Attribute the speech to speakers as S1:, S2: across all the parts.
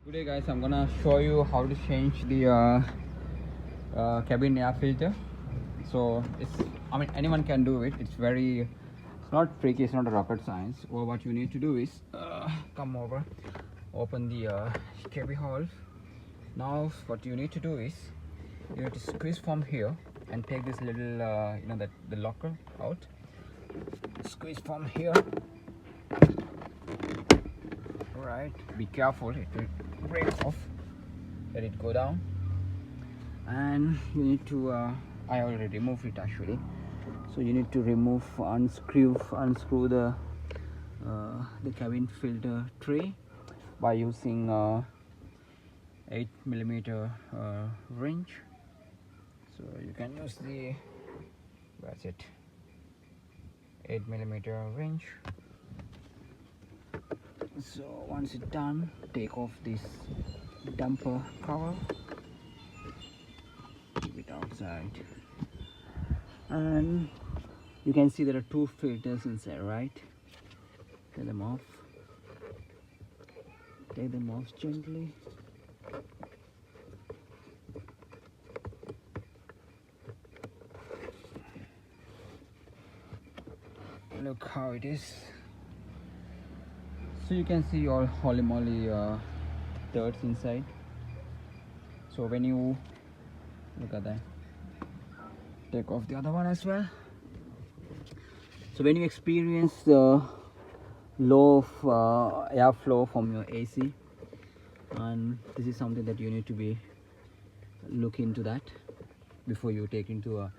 S1: Good day guys, I'm gonna show you how to change the cabin air filter. So anyone can do it. It's not tricky, it's not a rocket science. Well, what you need to do is come over, open the cabin hole. Now what you need to do is you need to squeeze from here and take this little the locker out. Squeeze from here. Alright, be careful, it will break off. Let it go down, and you need to I already removed it actually, so you need to unscrew the cabin filter tray by using 8mm wrench. So you can use the 8mm wrench. So once it's done, take off this dumper cover, keep it outside, and you can see there are two filters inside, right? Take them off gently. Look how it is. So you can see all holy moly dirt inside. So when you look at that, take off the other one as well. So when you experience the low of airflow from your AC, and this is something that you need to be look into that before you take into a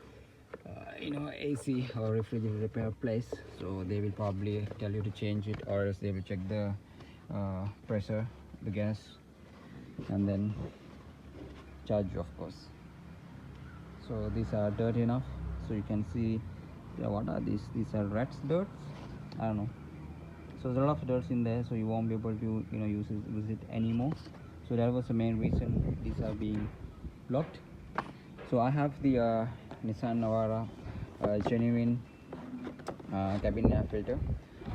S1: AC or refrigerator repair place. So they will probably tell you to change it, or else they will check the pressure, the gas, and then charge you, of course. So these are dirt enough. So you can see, what are these are rats dirt, I don't know. So there's a lot of dirt in there, so you won't be able to use it anymore. So that was the main reason these are being blocked. So I have the Nissan Navara genuine cabin air filter.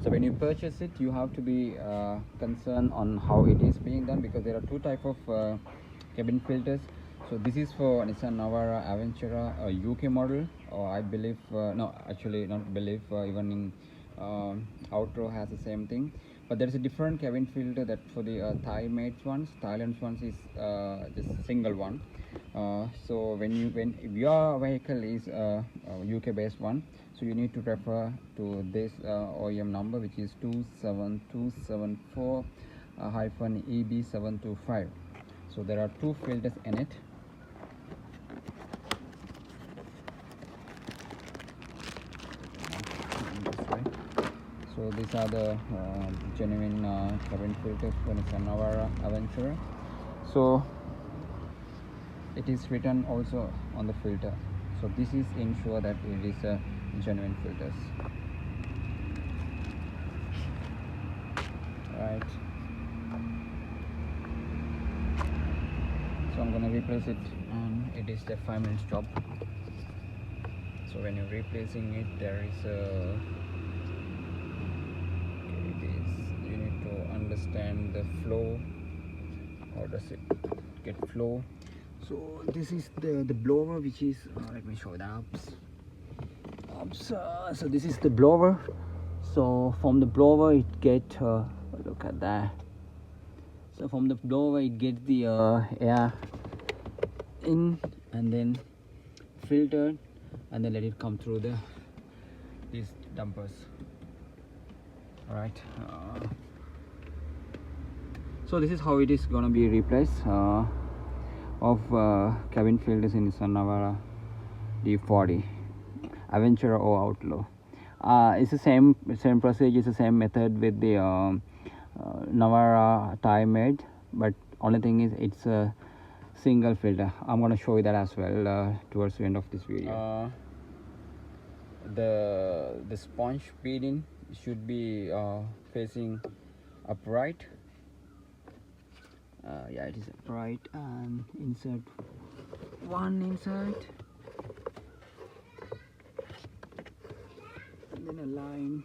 S1: So when you purchase it, you have to be concerned on how it is being done, because there are two type of cabin filters. So this is for Nissan Navara Aventura, a UK model, or I believe no, actually not believe, even in Outro has the same thing. But there is a different cabin filter that for the Thailand's ones is just single one. So if your vehicle is a UK based one, so you need to refer to this OEM number, which is 27274 EB725. So there are two filters in it. So these are the genuine cabin filters for Nissan Navara Aventura. So it is written also on the filter. So this is ensure that it is a genuine filters. Right. So I'm gonna replace it, and it is the 5 minutes job. So when you're replacing it, there is a you need to understand the flow. How does it get flow? So this is the blower, which is let me show the ups. So this is the blower. So from the blower it get look at that. So from the blower it gets the air in, and then filtered, and then let it come through these dumpers. All right. So this is how it is gonna be replaced of cabin filters in Nissan Navara D40, Aventura or Outlaw. It's the same procedure, it's the same method with the Navara Thai made, but only thing is it's a single filter. I'm gonna show you that as well towards the end of this video. The sponge beading should be facing upright. Yeah, it is upright, and insert one inside, and then a line,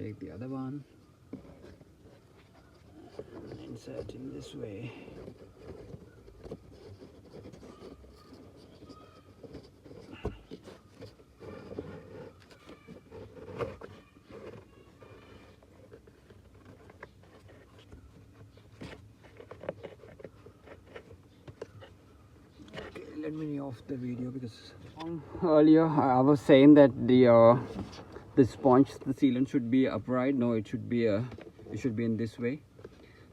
S1: take the other one, insert in this way. Let me off the video because earlier I was saying that the sponge, the sealant should be upright. No, it should be in this way.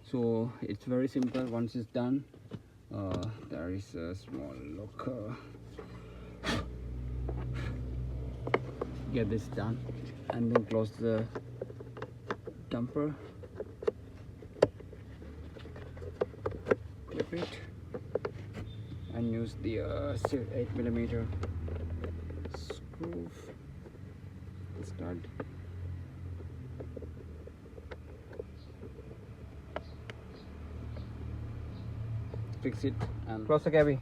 S1: So it's very simple. Once it's done, there is a small locker. Get this done and then close the dumper. Clip it. And use the 8mm screw. Start. Fix it and close the cabby.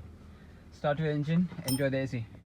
S1: Start your engine. Enjoy the AC.